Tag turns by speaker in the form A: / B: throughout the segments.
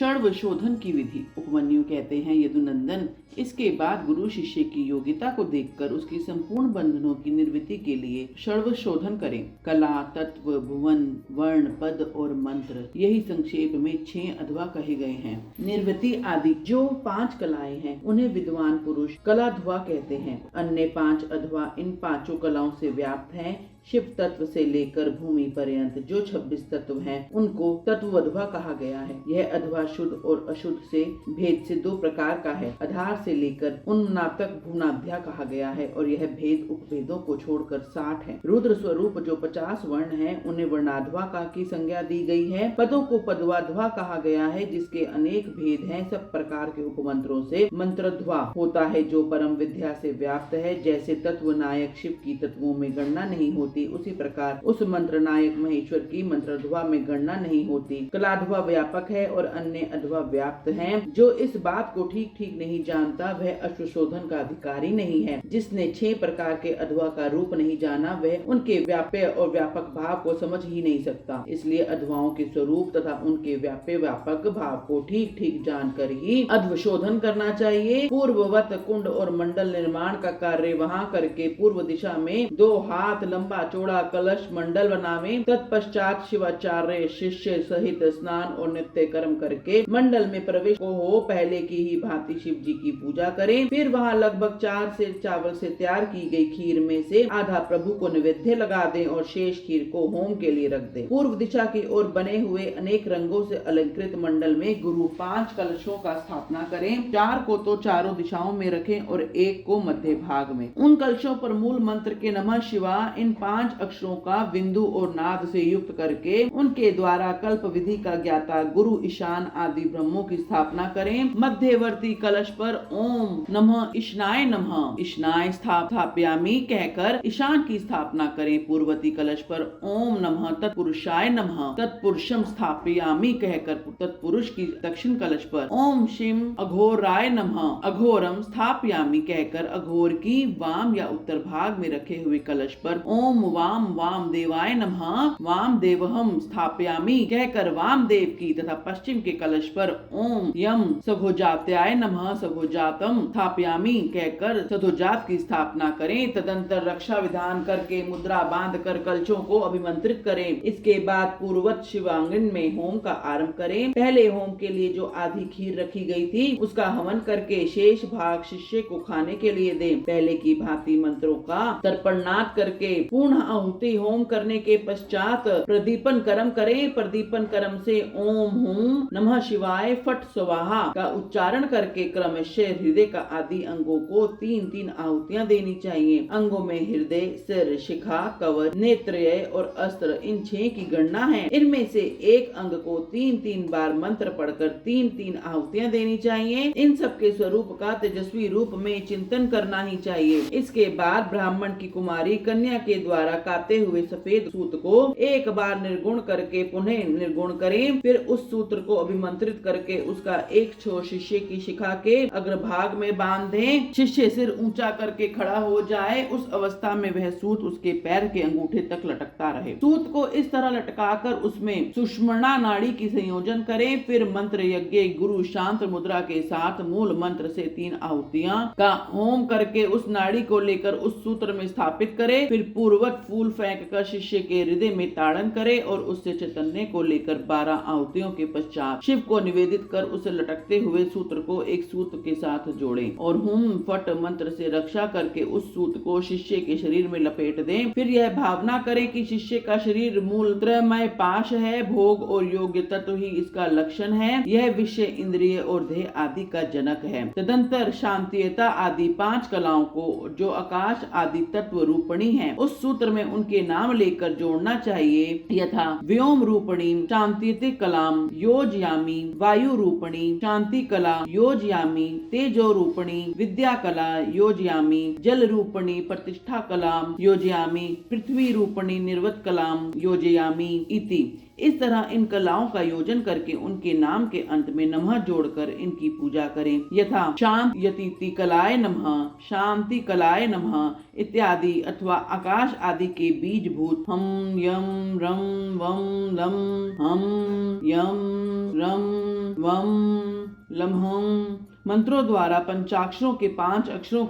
A: शर्व शोधन की विधि। उपमन्यु कहते हैं, यदुनंदन, इसके बाद गुरु शिष्य की योग्यता को देखकर उसकी संपूर्ण बंधनों की निर्वृत्ति के लिए शर्व शोधन करें। कला, तत्व, भुवन, वर्ण, पद और मंत्र, यही संक्षेप में 6 अध्वा कहे गए हैं। निर्वृत्ति आदि जो 5 कलाएं हैं उन्हें विद्वान पुरुष कलाध्वा कहते हैं। अन्य 5 अध्वा इन 5 कलाओं से व्याप्त हैं। शिव तत्व से लेकर भूमि पर्यंत जो 26 तत्व हैं उनको तत्वअध्वा कहा गया है। यह अध्वा शुद्ध और अशुद्ध से भेद से 2 प्रकार का है। आधार से लेकर उन्ना तक भुवनाध्या कहा गया है और यह भेद उपभेदों को छोड़कर 60 है। रुद्र स्वरूप जो 50 वर्ण है उन्हें वर्णाध्वा का की संज्ञा दी गई है। पदों को पदवाध्वा कहा गया है जिसके अनेक भेद हैं। सब प्रकार के उपमंत्रों से मंत्रध्वा होता है जो परम विद्या से व्याप्त है। जैसे तत्व नायक शिव की तत्वों में गणना नहीं होती, उसी प्रकार उस मंत्र नायक महेश्वर की मंत्रध्वा में गणना नहीं होती। कलाध्वा व्यापक है और अन्य अध्वा व्याप्त हैं। जो इस बात को ठीक ठीक नहीं जानता वह अश्वशोधन का अधिकारी नहीं है। जिसने 6 प्रकार के अध्वा का रूप नहीं जाना वह उनके व्याप्य और व्यापक भाव को समझ ही नहीं सकता। इसलिए अध्वाओं के स्वरूप तथा उनके व्याप्य व्यापक भाव को ठीक ठीक जानकर ही अध्वशोधन करना चाहिए। पूर्ववत कुंड और मंडल निर्माण का कार्य वहाँ करके पूर्व दिशा में 2 हाथ लंबा चौड़ा कलश मंडल बनावे। तत्पश्चात शिवाचार्य शिष्य सहित स्नान और नित्य कर्म करके मंडल में प्रवेश को हो पहले की ही भांति शिव जी की पूजा करें। फिर वहाँ लगभग 4 सेर चावल से तैयार की गई खीर में से आधा प्रभु को नैवेद्य लगा दें और शेष खीर को होम के लिए रख दें। पूर्व दिशा की ओर बने हुए अनेक रंगों से अलंकृत मंडल में गुरु 5 कलशों का स्थापना करें। 4 को तो चारों दिशाओं में रखें और 1 को मध्य भाग में। उन कलशों पर मूल मंत्र के नमः शिवा इन 5 अक्षरों का बिंदु और नाद से युक्त करके उनके द्वारा कल्प विधि का ज्ञाता गुरु ईशान आदि ब्रह्मों की स्थापना करें। मध्यवर्ती कलश पर ओम नमः ईशानाय नमः ईशानाय स्थापयामि कहकर ईशान की स्थापना करें। पूर्ववर्ती कलश पर ओम नमः तत्पुरुषाय नमः तत्पुरुषम स्थापयामि कहकर तत्पुरुष की दक्षिण कलश पर ओम शिव अघोराय नमः अघोरम स्थापयामि कहकर अघोर की वाम या उत्तर भाग में रखे हुए कलश पर ओम वाम वाम देवाय नमः वाम देवहम स्थापयामि कहकर वामदेव की तथा पश्चिम के कलश पर ओम यम सभोजात्याय नमः सभोजातम स्थापयामि कहकर सधोजात की स्थापना करें। तदंतर रक्षा विधान करके मुद्रा बांध कर कलशों को अभिमंत्रित करें। इसके बाद पूर्ववत शिवांगन में होम का आरंभ करें। पहले होम के लिए जो आधी खीर रखी गई थी उसका हवन करके शेष भाग शिष्य को खाने के लिए दें। पहले की भांति मंत्रों का तर्पणनाद करके पूर्ण आहुति होम करने के पश्चात प्रदीपन कर्म करें। प्रदीपन कर्म से ओम हूम नमः शिवाय फट स्वाहा का उच्चारण करके क्रमशः हृदय का आदि अंगों को 3-3 आहुतियां देनी चाहिए। अंगों में हृदय, सिर, शिखा, कवच, नेत्रय और अस्त्र इन 6 की गणना है। इनमें से एक अंग को 3-3 बार मंत्र पढ़कर 3-3 आहुतियां देनी चाहिए। इन सब के स्वरूप का तेजस्वी रूप में चिंतन करना ही चाहिए। इसके बाद ब्राह्मण की कुमारी कन्या के द्वारा काते हुए सफेद सूत को एक बार निर्गुण करके पुनः निर्गुण करें। फिर उस सूत्र को अभिमंत्रित करके उसका एक छोर शिष्य की शिखा के अग्रभाग में बांध दें। शिष्य सिर ऊंचा करके खड़ा हो जाए। उस अवस्था में वह सूत उसके पैर के अंगूठे तक लटकता रहे। सूत को इस तरह लटकाकर उसमें सुषुम्ना नाड़ी की संयोजन करें। फिर मंत्र यज्ञ गुरु शांत मुद्रा के साथ मूल मंत्र से 3 आहुतियां का होम करके उस नाड़ी को लेकर उस सूत्र में स्थापित करें। फिर पूर्ववत फूल फेंक कर शिष्य के हृदय में ताड़न करे और उससे चैतन्य को लेकर 12 आहुतियों के पश्चात शिव को निवेदित कर उसे लटकते हुए सूत्र को एक सूत्र के साथ जोड़ें और हुम फट मंत्र से रक्षा करके उस सूत्र को शिष्य के शरीर में लपेट दें। फिर यह भावना करें कि शिष्य का शरीर मूल त्रयमय पाश है। भोग और योग्य तत्व ही इसका लक्षण है। यह विषय, इंद्रिय और देह आदि का जनक है। तदंतर शांतियता आदि 5 कलाओं को जो आकाश आदि तत्व रूपणी है उस सूत्र में उनके नाम लेकर जोड़ना चाहिए। यथा व्योम रूपणी शांति कलाम योजयामी, वायु रूपणी शांति कला योजयामी, तेजो रूपणी विद्या कला योजयामि, जल रूपणी प्रतिष्ठा कलाम योजयामि, पृथ्वी रूपणी निर्वत कलाम योजयामि इति। इस तरह इन कलाओं का योजन करके उनके नाम के अंत में नमः जोड़कर इनकी पूजा करें। यथा शांत यतीति कलाय नमः, शांति कलाय नमः इत्यादि, अथवा आकाश आदि के बीजभूत हम यम रम वम लम, हम यम रम वम लम्हम मंत्रों द्वारा पंचाक्षरों के 5 अक्षरों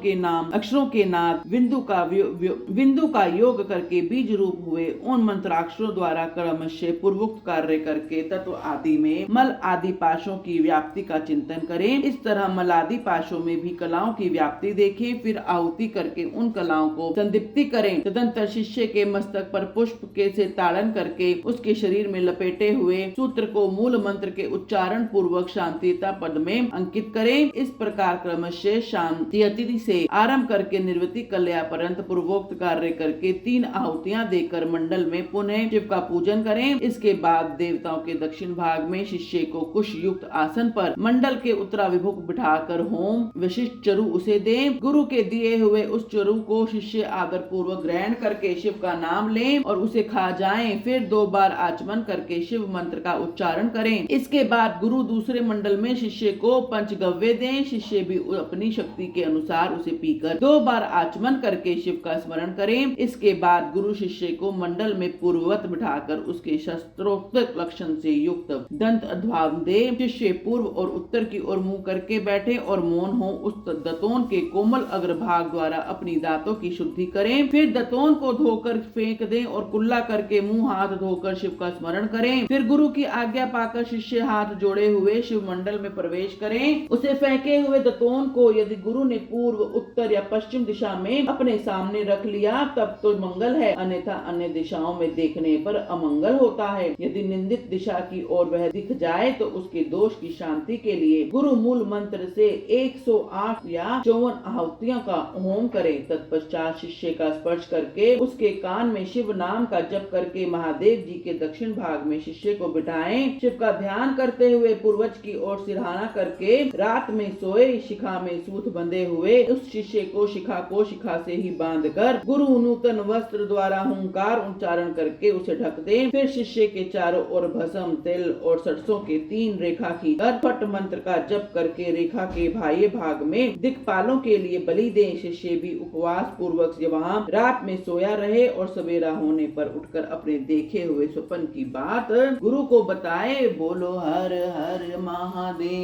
A: के नाद बिंदु का योग करके बीज रूप हुए उन मंत्राक्षरों द्वारा क्रमशः पूर्वोक्त कार्य करके तत्व आदि में मल आदि पाशों की व्याप्ति का चिंतन करें। इस तरह मलादि पाशों में भी कलाओं की व्याप्ति देखें, फिर आहुति करके उन कलाओं को संदीप्ति करें। तदंतर शिष्य के मस्तक पर पुष्प के से ताड़न करके उसके शरीर में लपेटे हुए सूत्र को मूल मंत्र के उच्चारण पूर्वक शांतिता पद में अंकित करें। इस प्रकार क्रमशः शांति अतिथि से आरंभ करके निर्वृति कल्या पर्यंत पूर्वोक्त कार्य करके 3 आहुतियां देकर मंडल में पुनः शिव का पूजन करें। इसके बाद देवताओं के दक्षिण भाग में शिष्य को कुश युक्त आसन पर मंडल के उत्तराभिमुख बिठाकर होम विशिष्ट चरु उसे दे। गुरु के दिए हुए उस चरु को शिष्य आदर पूर्वक ग्रहण करके शिव का नाम ले और उसे खा जाए। फिर 2 बार आचमन करके शिव मंत्र का उच्चारण करें। इसके बाद गुरु दूसरे मंडल में शिष्य को पंचगव्य दें। शिष्य भी अपनी शक्ति के अनुसार उसे पीकर 2 बार आचमन करके शिव का स्मरण करें। इसके बाद गुरु शिष्य को मंडल में पूर्ववत बिठाकर उसके शस्त्रोक्त लक्षण से युक्त दंत अध्वान दे। शिष्य पूर्व और उत्तर की ओर मुंह करके बैठे और मौन हो। उस दतोन के कोमल अग्रभाग द्वारा अपनी दांतों की शुद्धि करें। फिर दतोन को धोकर फेंक दें और कुल्ला करके मुंह हाथ धोकर शिव का स्मरण करें। फिर गुरु की आज्ञा पाकर शिष्य हाथ जोड़े हुए शिव मंडल में प्रवेश करें। उसे फेंके हुए दतोन को यदि गुरु ने पूर्व उत्तर या पश्चिम दिशा में अपने सामने रख लिया तब तो मंगल है, अन्यथा अन्य दिशाओं में देखने पर अमंगल होता है। यदि निंदित दिशा की ओर वह दिख जाए तो उसके दोष की शांति के लिए गुरु मूल मंत्र से 108 या 54 आहुतियों का होम करे। तत्पश्चात शिष्य का स्पर्श करके उसके कान में शिव नाम का जप करके महादेव जी के दक्षिण भाग में शिष्य को बिठाएं। शिव का ध्यान करते हुए पूर्वज की ओर सिरहाना करके रात में सोए शिखा में सूत बंधे हुए उस शिष्य को शिखा से ही बांधकर गुरु नूतन वस्त्र द्वारा हुंकार उच्चारण करके उसे ढक दे। फिर शिष्य के चारों ओर भस्म तेल और सरसों के 3 रेखा खींचकर फट मंत्र का जप करके रेखा के बाह्य भाग में दिक्पालों के लिए बलि दे। शिष्य भी उपवास पूर्वक वहाँ रात में सोया रहे और सवेरा होने पर उठकर अपने देखे हुए स्वप्न की बात गुरु को बताए। बोलो हर हर महादेव।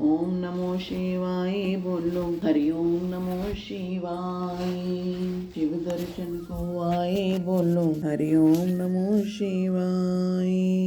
A: ओम नमो शिवाय। बोलो हरि ओम नमो शिवाय। शिव दर्शन को आए। बोलो हरि ओम नमो शिवाय।